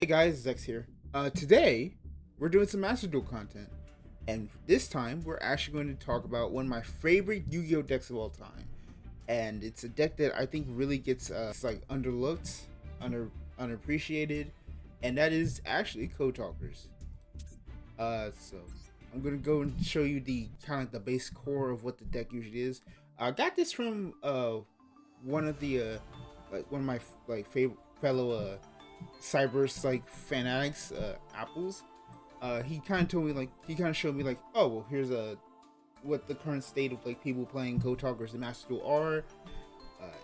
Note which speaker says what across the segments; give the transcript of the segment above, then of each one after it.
Speaker 1: Hey guys, Zex here. Today we're doing some Master Duel content, and this time we're actually going to talk about one of my favorite Yu-Gi-Oh decks of all time, and it's a deck that I think really gets it's like underlooked, unappreciated, and that is actually Code Talkers. So I'm gonna go and show you the kind of the base core of what the deck usually is. I got this from one of the one of my favorite fellow Cyber's fanatics, apples. He kind of told me he kind of showed me oh well, here's a what the current state of people playing Code Talkers and Master Duel are,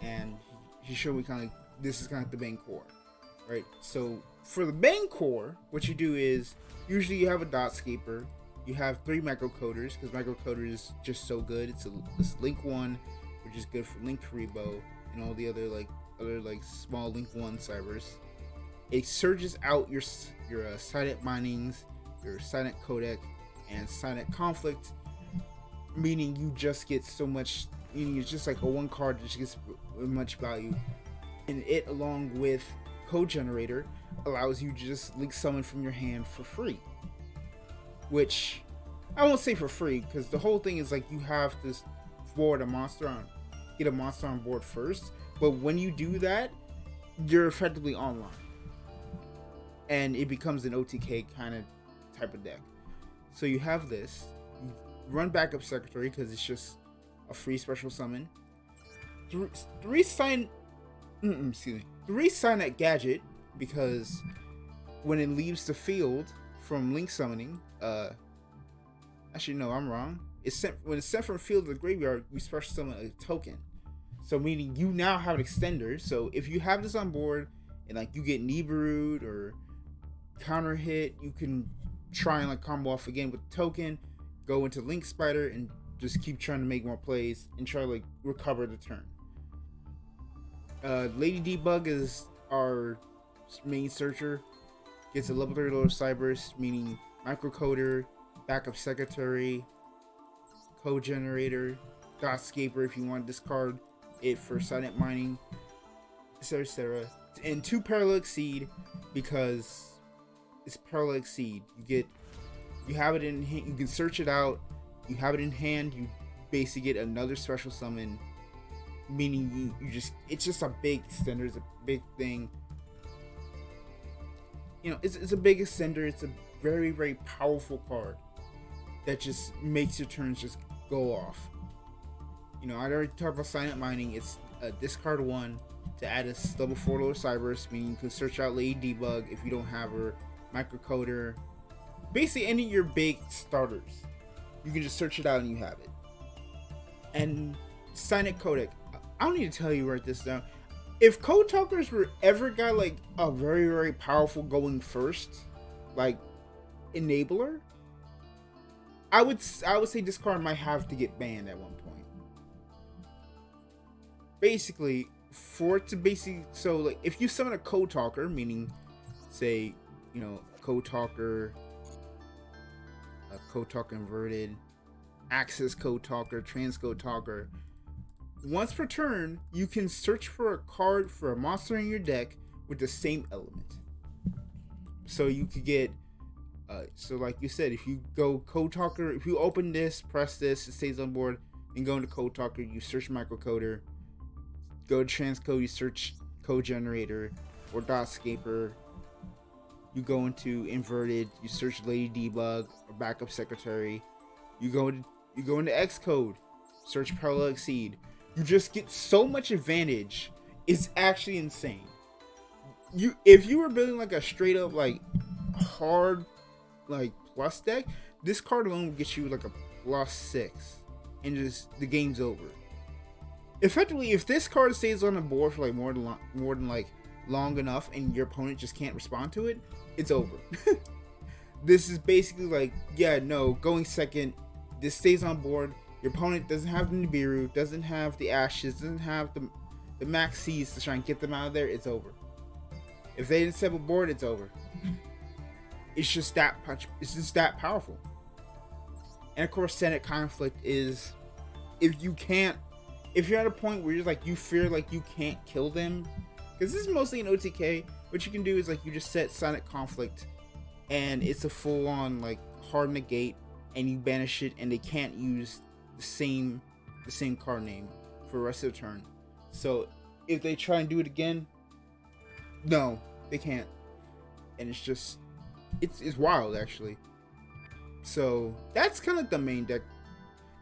Speaker 1: and he showed me this is kind of the main core, right? So for the main core, what you do is usually you have a Dotscaper, you have 3 microcoders because microcoder is just so good. It's Link 1, which is good for Link Karibo and all the other small Link 1 cybers. It surges out your silent minings, your silent codec, and silent conflict, meaning you just get so much. It's just like a one card that just gets much value, and it along with code generator allows you to just link summon from your hand for free. Which I won't say for free because the whole thing is you have to get a monster on board first. But when you do that, you're effectively online. And it becomes an OTK kind of type of deck. So you have this. You run Backup Secretary because it's just a free special summon. Three sign at Gadget because when it leaves the field from Link summoning, actually no, I'm wrong. When it's sent from field to the graveyard, we special summon a token. So meaning you now have an extender. So if you have this on board and you get Nibiru'd or counter hit, you can try and combo off again with the token, go into Link Spider and just keep trying to make more plays and try to recover the turn. Lady Debug is our main searcher, gets a level 3 lower Cybers, meaning microcoder, backup secretary, code generator, Dotscaper if you want to discard it for silent mining, etc. And 2 Parallel Exceed because it's Parallel Exceed. You have it in hand, you can search it out, you have it in hand, you basically get another special summon, meaning it's just a big extender, it's a big thing. It's a big extender, it's a very, very powerful card that just makes your turns just go off. I already talked about silent mining. It's a discard 1 to add a level 4 lower Cybers, meaning you can search out Lady Debug if you don't have her, microcoder, basically any of your big starters. You can just search it out and you have it. And silent codec, I don't need to tell you, write this down. If Code Talkers were ever got a very, very powerful going first enabler, I would say this card might have to get banned at one point. Basically, for it to if you summon a Code Talker, meaning say Code Talker, Code Talker inverted, Access Code Talker, Trans Code Talker, once per turn you can search for a card for a monster in your deck with the same element. So you could get so like you said, if you go Code Talker, if you open this, press this, it stays on board, and go into Code Talker, you search microcoder, go to transcode, you search code generator or Dotscaper, you go into inverted, you search Lady Debug or backup secretary, you go into Xcode, search Parallel Exceed. You just get so much advantage. It's actually insane. If you were building a straight up hard plus deck, this card alone would get you a +6 and just the game's over. Effectively, if this card stays on the board for more than long enough and your opponent just can't respond to it, it's over. This is basically going second, this stays on board, your opponent doesn't have the Nibiru, doesn't have the Ashes, doesn't have the Max Seas to try and get them out of there, it's over. If they didn't step aboard, it's over. It's just that powerful. And of course, Senate Conflict is if you're at a point where you're you fear you can't kill them, because this is mostly an OTK, what you can do is like you just set Silent Conflict, and it's a full-on like hard negate, and you banish it, and they can't use the same card name for the rest of the turn. So if they try and do it again, no, they can't, and it's just it's wild actually. So that's kind of the main deck.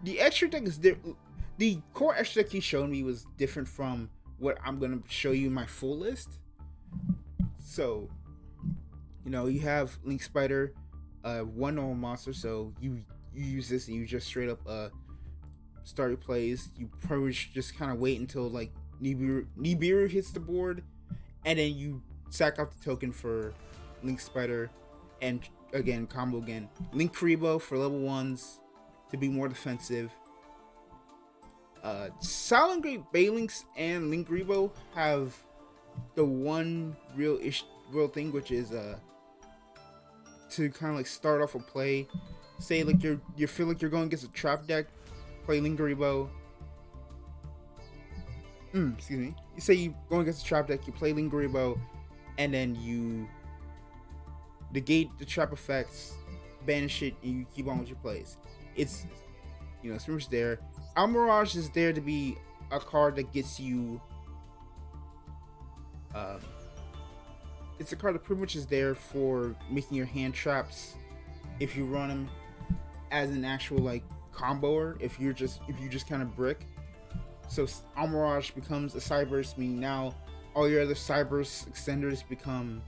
Speaker 1: The extra deck is the core extra deck he showed me was different from what I'm gonna show you in my full list. So, you have Link Spider, one normal monster. So you use this and you just straight up start your plays. You probably should just kind of wait until like Nibiru hits the board, and then you sack out the token for Link Spider, and again combo again. Link Kuriboh for level 1s to be more defensive. Silent Great Balinks and Link Kuriboh have the one real thing, which is to kind of like start off a play. Say like you feel like you're going against a trap deck, play Link Kuriboh. Excuse me. You say you're going against a trap deck, you play Link Kuriboh, and then you negate the trap effects, banish it, and you keep on with your plays. It's it's pretty much there. Almirage is there to be a card that gets you. It's a card that pretty much is there for making your hand traps if you run them as an actual like comboer. If you just kind of brick. So Almirage becomes a Cyberse, meaning now all your other Cyberse extenders become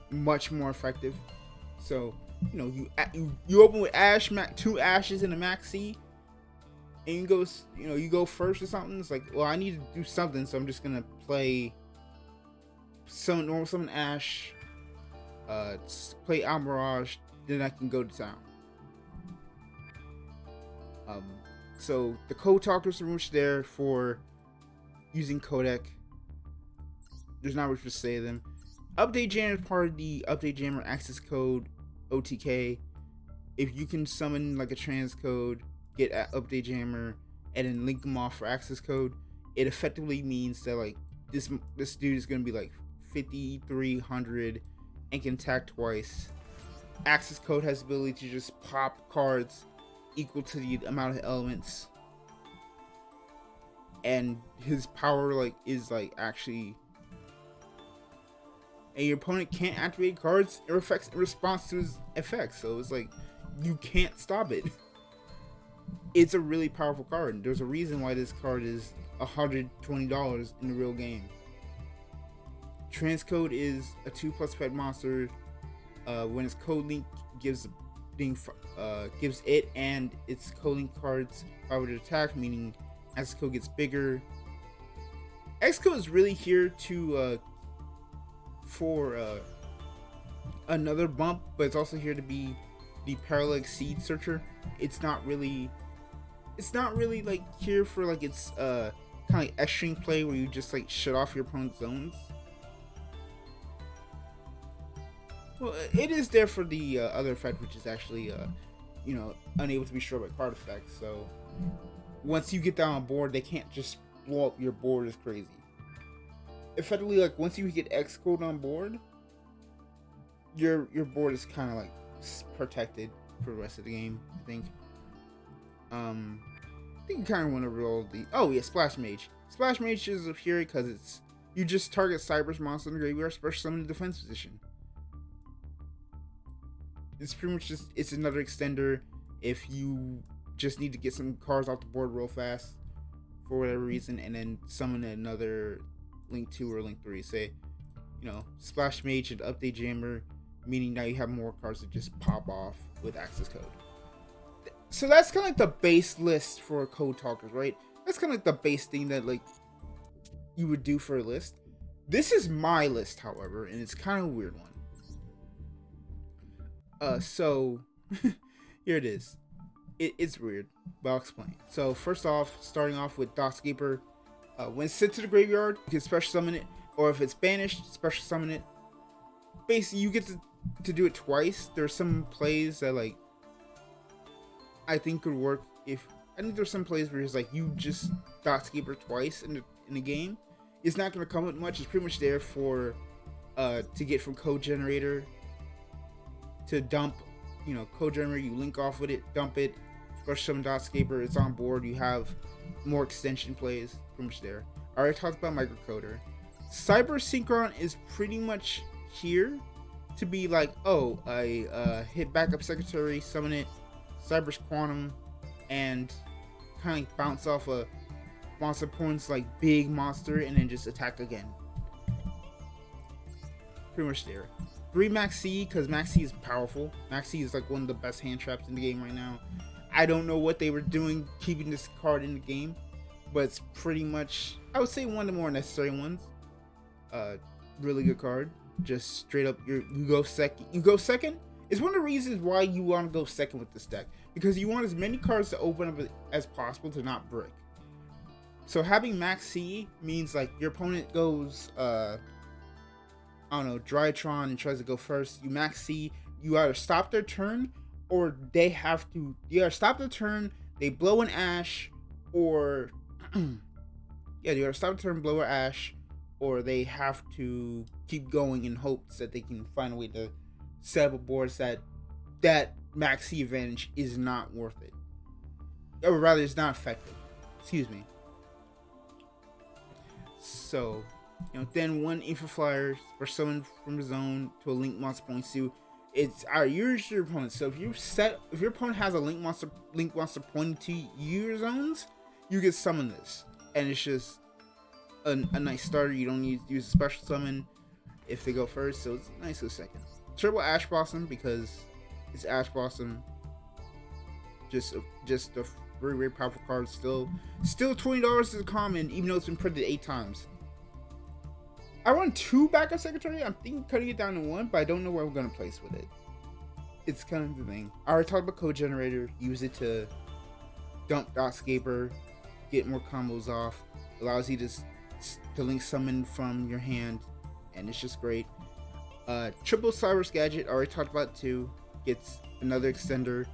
Speaker 1: much more effective. So you open with two Ashes and a Maxi, and you go first or something. It's like, well, I need to do something, so I'm just gonna play some normal summon Ash, play Almirage, then I can go to town. So the code talkers are much there for using codec. There's not much to say to them. Update Jammer is part of the Update Jammer access code OTK. If you can summon like a transcode, get Update Jammer, and then link them off for access code, it effectively means that like this dude is gonna be like 5,300 and can attack twice. Access code has the ability to just pop cards equal to the amount of elements, and his power is actually, and your opponent can't activate cards or effects in response to his effects. So it's like you can't stop it. It's a really powerful card. There's a reason why this card is $120 in the real game. Transcode is a 2+ fed monster. When its code link gives it and its code link cards power to attack, meaning as the code gets bigger. Xcode is really here to for another bump, but it's also here to be the parallel seed searcher. It's not really like here for like its kind of like extreme play where you just like shut off your opponent's zones. Well, it is there for the other effect, which is actually unable to be destroyed by card effects. So once you get down on board, they can't just blow up your board as crazy. Effectively, like once you get Xcode on board, your board is kind of like protected for the rest of the game. I think you kind of want to roll the Splash Mage. Splash Mage is a Fury because you just target Cyberse monster in the graveyard, special summon in the defense position. It's pretty much it's another extender if you just need to get some cards off the board real fast for whatever reason, and then summon another Link 2 or Link 3. Say, Splash Mage and Update Jammer, meaning now you have more cards that just pop off with access code. So that's kind of like the base list for code talkers, right? That's kind of like the base thing that like you would do for a list. This is my list, however, and it's kind of a weird one. So here it is. It's weird, but I'll explain. So first off, starting off with Dockscaper. When sent to the graveyard, you can special summon it, or if it's banished, special summon it. Basically, you get to do it twice. There's some plays that like I think could work I think there's some plays where it's like you just Dockscaper twice in the game. It's not going to come with much. It's pretty much there for to get from code generator to dump. Code generator, you link off with it, dump it, brush some dotscaper, it's on board, you have more extension plays, pretty much there. I already talked about microcoder. Cyber Synchron is pretty much here to be like, oh, I hit backup secretary, summon it, Cyber's Quantum, and kind of bounce off a monster opponent's like big monster and then just attack again. Pretty much there. 3 Max C, because Max C is powerful. Max C is like one of the best hand traps in the game right now. I don't know what they were doing keeping this card in the game, but it's pretty much, I would say, one of the more necessary ones. Really good card. Just straight up, you go second. You go second is one of the reasons why you want to go second with this deck, because you want as many cards to open up as possible to not brick. So having Max C means like your opponent goes, I don't know, Drytron and tries to go first. You Max C, you either stop their turn or they have to, you either stop the turn, they blow an Ash, or yeah, you either stop the turn, blow an Ash, or they have to keep going in hopes that they can find a way to set up a board that Max C advantage is not worth it. Or rather, it's not effective. Excuse me. So, then 1 Info Flyer or summon from the zone to a link monster points to. It's yours, your opponent. So if your opponent has a link monster pointing to your zones, you can summon this, and it's just a nice starter. You don't need to use a special summon if they go first, so it's a nice little second. Turbo Ash Blossom, because it's Ash Blossom. Just a very, very powerful card. Still $20 is a common, even though it's been printed 8 times. I run 2 backup secretary. I'm thinking cutting it down to 1, but I don't know where I'm gonna place with it. It's kind of the thing. I already talked about code generator. Use it to dump Dotscaper, get more combos off. Allows you to link summon from your hand, and it's just great. Triple Cyrus Gadget. I already talked about 2. Gets another extender.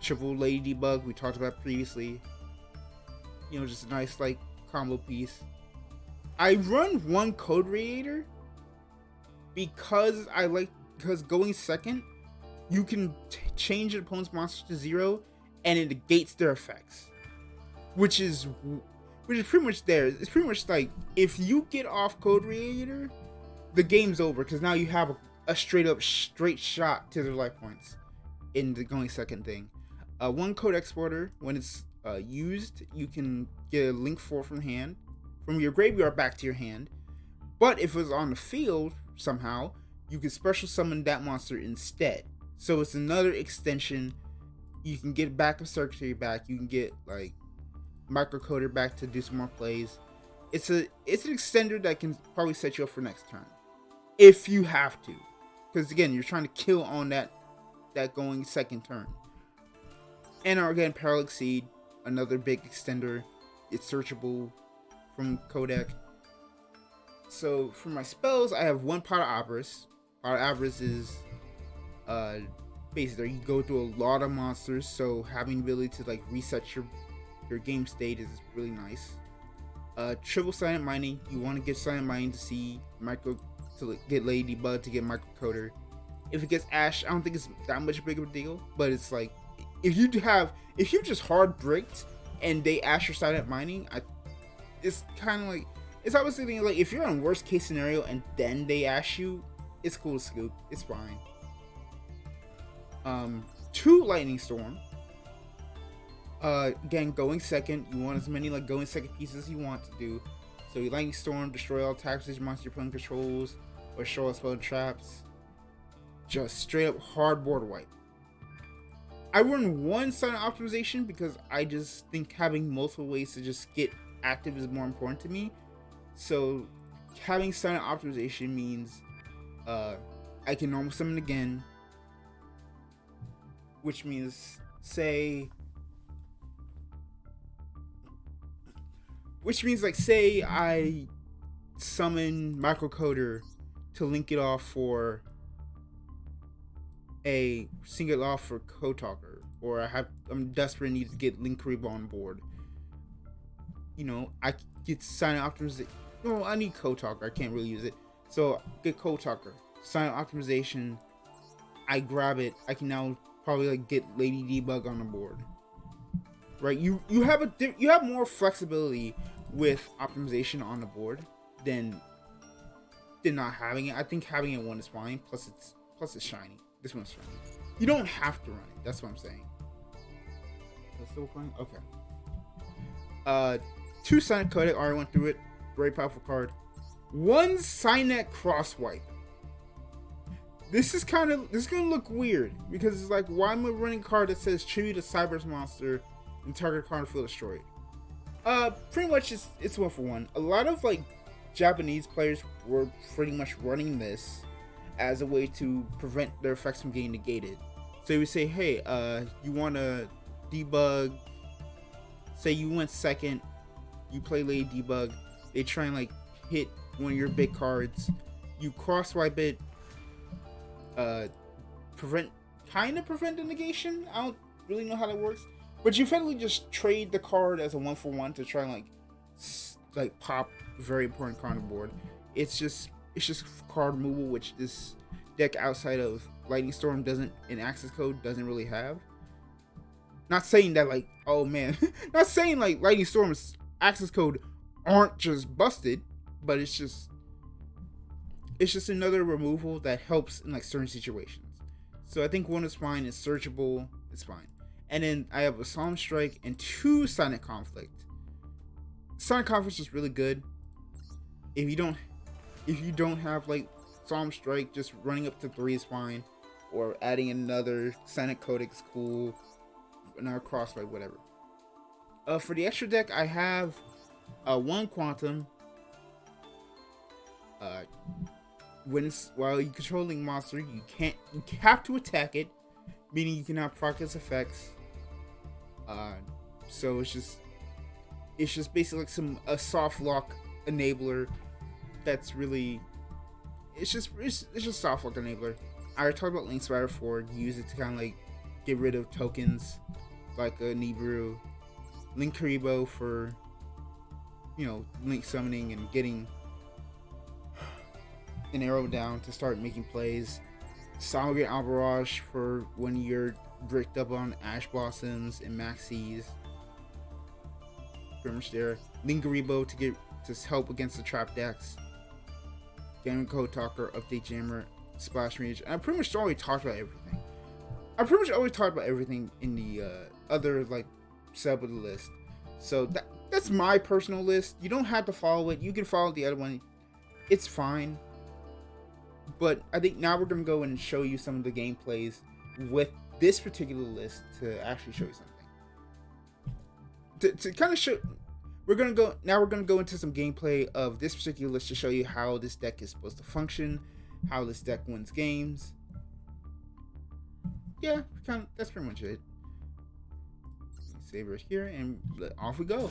Speaker 1: Triple Lady Debug. We talked about previously. Just a nice like combo piece. I run 1 Code Radiator because going second, you can change an opponent's monster to 0 and it negates their effects, which is pretty much there. It's pretty much like if you get off Code Radiator, the game's over, because now you have a straight shot to their life points in the going second thing. 1 Code Exporter. When it's used, you can get a link 4 from hand. From your graveyard back to your hand, but if it was on the field somehow, you can special summon that monster instead. So it's another extension. You can get backup secretary back. You can get like microcoder back to do some more plays. It's an extender that can probably set you up for next turn if you have to, because again, you're trying to kill on that going second turn. And again, Parallax Seed, another big extender. It's searchable from Codec. So for my spells, I have 1 Pot of Avarice. Pot of Avarice is basically you go through a lot of monsters, so having the ability to like reset your game state is really nice. Triple Silent Mining. You want to get Silent Mining to see to get Ladybug to get Microcoder. If it gets Ash, I don't think it's that much big of a deal, but it's like if you just hard bricked and they Ash your Silent Mining, it's kind of like, it's obviously thinking like if you're on worst case scenario and then they ask you, it's cool to scoop. It's fine. 2 Lightning Storm. Again, going second, you want as many like going second pieces as you want to do. So you Lightning Storm, destroy all taxes monster your opponent controls, or show all spell traps. Just straight up hard board wipe. I run 1 Silent Optimization because I just think having multiple ways to just get active is more important to me. So having Silent Optimization means I can normal summon again, which means say I summon Microcoder to link it off for a single off for Code Talker, or I'm desperate and need to get Link Kariba on board. I get Silent Optimization. No, I need Code Talker. I can't really use it. So get Code Talker, silent optimization. I grab it. I can now probably like get Lady Debug on the board. Right? You have more flexibility with optimization on the board than not having it. I think having it one is fine. Plus it's shiny. This one's shiny. You don't have to run it. That's what I'm saying. That's still playing? Okay. 2 Sonic Codec, I already went through it. Very powerful card. 1 Cynet Crosswipe. This is gonna look weird because it's like, why am I running a card that says tribute to Cyber's monster and target card field destroyed? Pretty much it's 1-for-1. A lot of like Japanese players were pretty much running this as a way to prevent their effects from getting negated. So you would say, hey, you want to debug, say you went second, you play Lady Debug, they try and like hit one of your big cards, you cross wipe it, prevent the negation. I don't really know how that works, but you effectively just trade the card as a 1-for-1 to try and like pop a very important card on the board. It's just card removal, which this deck outside of Lightning Storm doesn't, in access code, doesn't really have. Not saying that like, oh man, not saying like Lightning Storm's access code aren't just busted, but it's just another removal that helps in like certain situations. So I think 1 is fine. It's searchable. It's fine. And then I have a Solemn Strike and 2 Sonic Conflict. Sonic Conflict is really good. If you don't have like Solemn Strike, just running up to 3 is fine, or adding another Sonic Codec is cool. Another Crosswipe, whatever. For the extra deck, I have 1 Quantum. While you're controlling monster, you have to attack it, meaning you cannot proc its effects. So it's just basically like a soft lock enabler. That's really it's just soft lock enabler. I already talked about Link Spider 4. You use it to kind of like get rid of tokens like a Nibiru, Link Karibo for Link summoning and getting an arrow down to start making plays. Salmagate Albarage for when you're bricked up on Ash Blossoms and Maxis. Pretty much there. Link Karibo to help against the trap decks. Game Code Talker, Update Jammer, Splash Mage. And I pretty much already talked about everything. In the other like sub of the list. So that's my personal list. You don't have to follow it. You can follow the other one. It's fine. But I think now we're going to go and show you some of the gameplays with this particular list to actually show you something. To kind of show, we're going to go into some gameplay of this particular list to show you how this deck is supposed to function, how this deck wins games. Yeah, that's pretty much it. Save it here and off we go.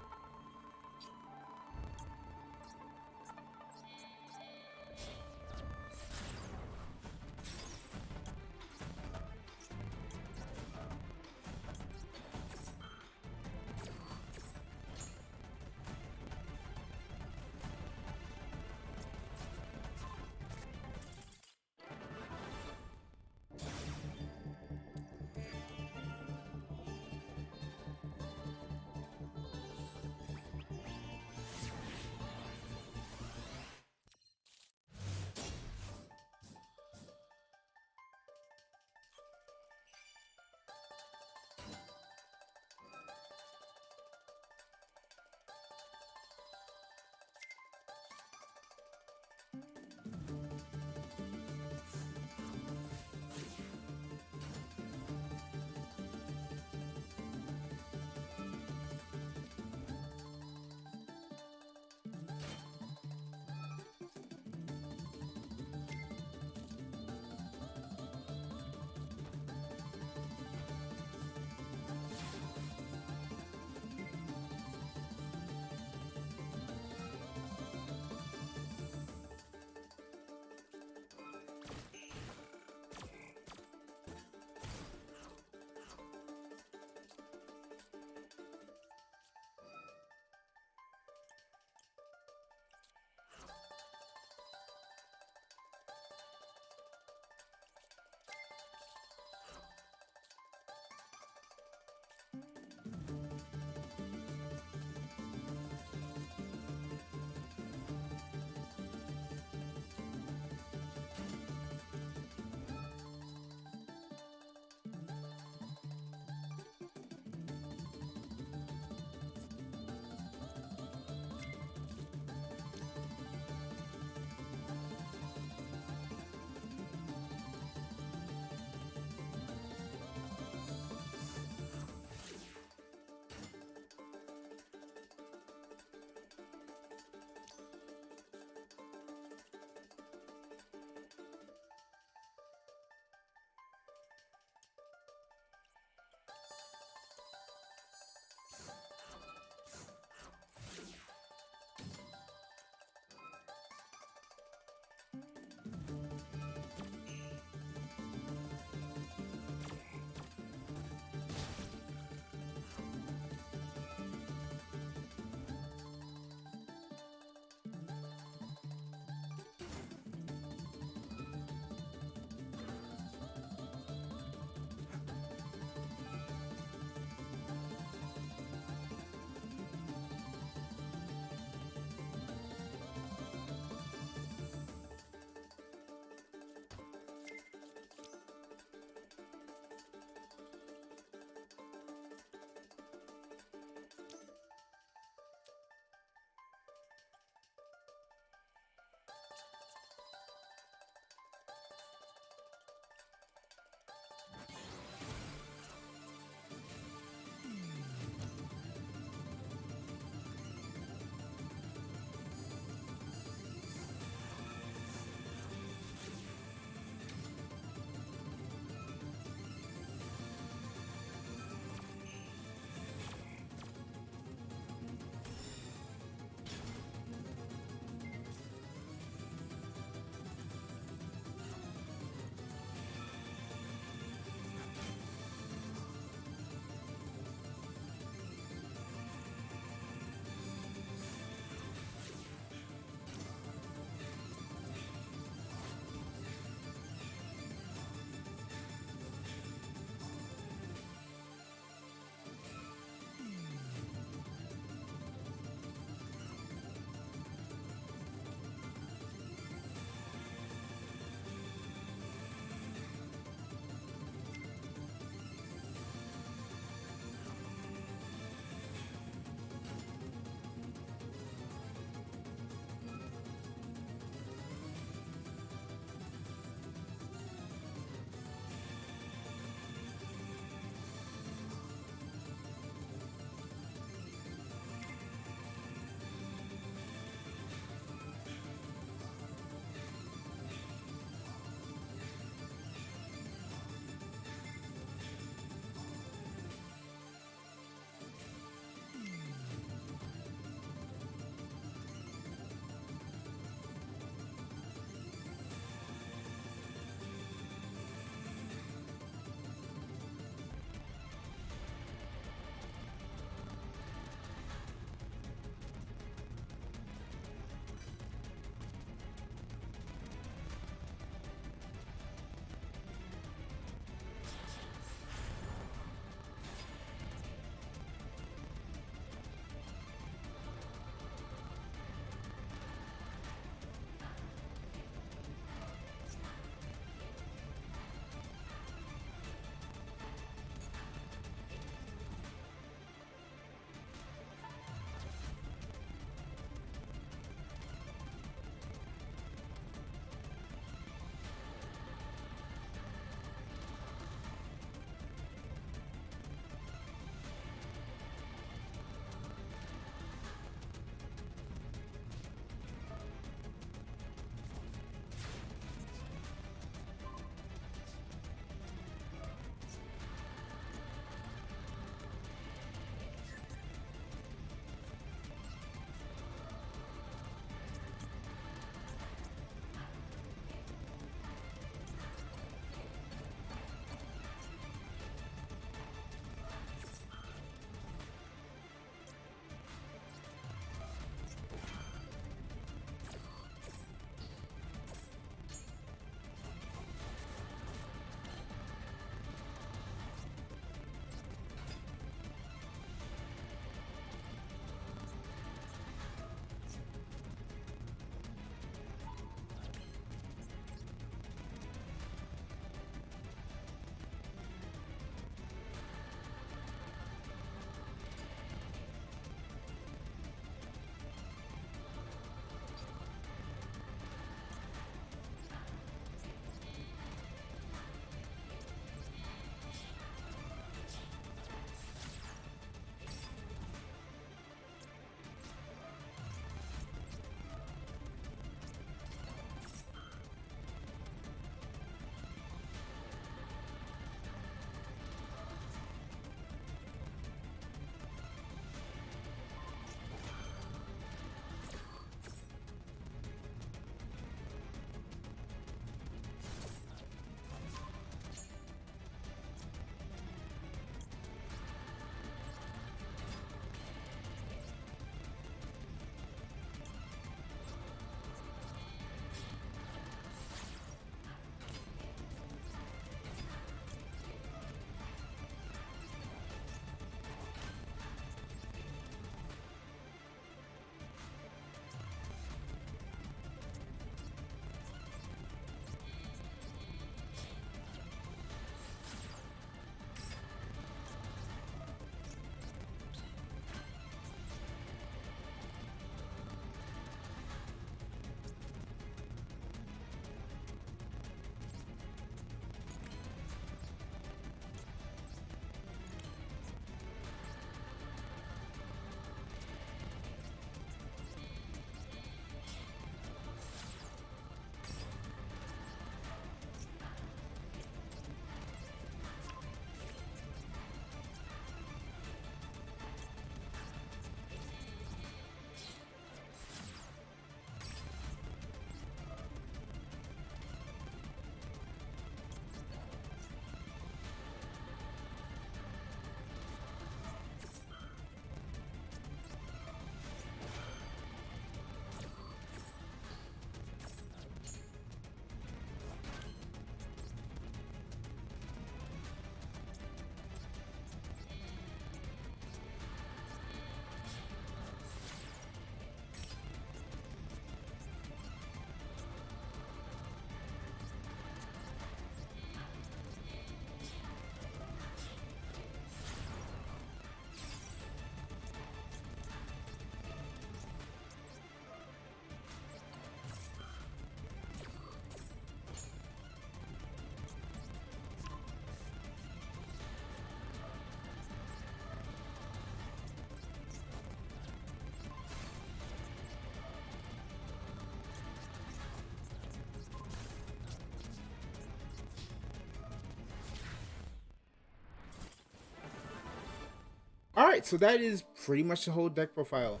Speaker 1: right, so that is pretty much the whole deck profile.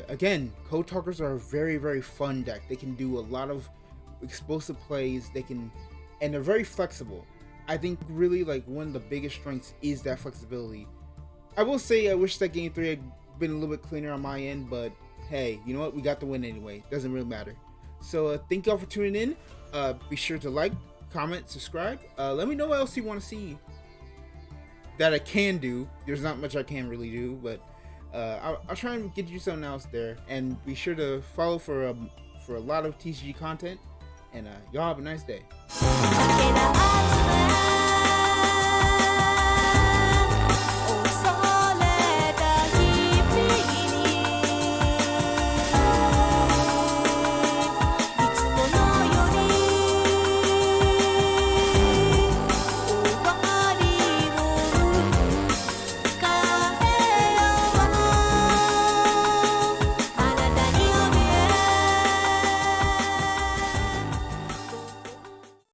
Speaker 1: Again, Code Talkers are a very, very fun deck. They can do a lot of explosive plays. And they're very flexible. I think really like one of the biggest strengths is that flexibility. I will say I wish that game 3 had been a little bit cleaner on my end, but hey, you know what? We got the win anyway. Doesn't really matter. So thank y'all for tuning in. Be sure to like, comment, subscribe. Let me know what else you want to see that I can do. There's not much I can really do, but I'll try and get you something else there. And be sure to follow for a lot of TCG content. And y'all have a nice day.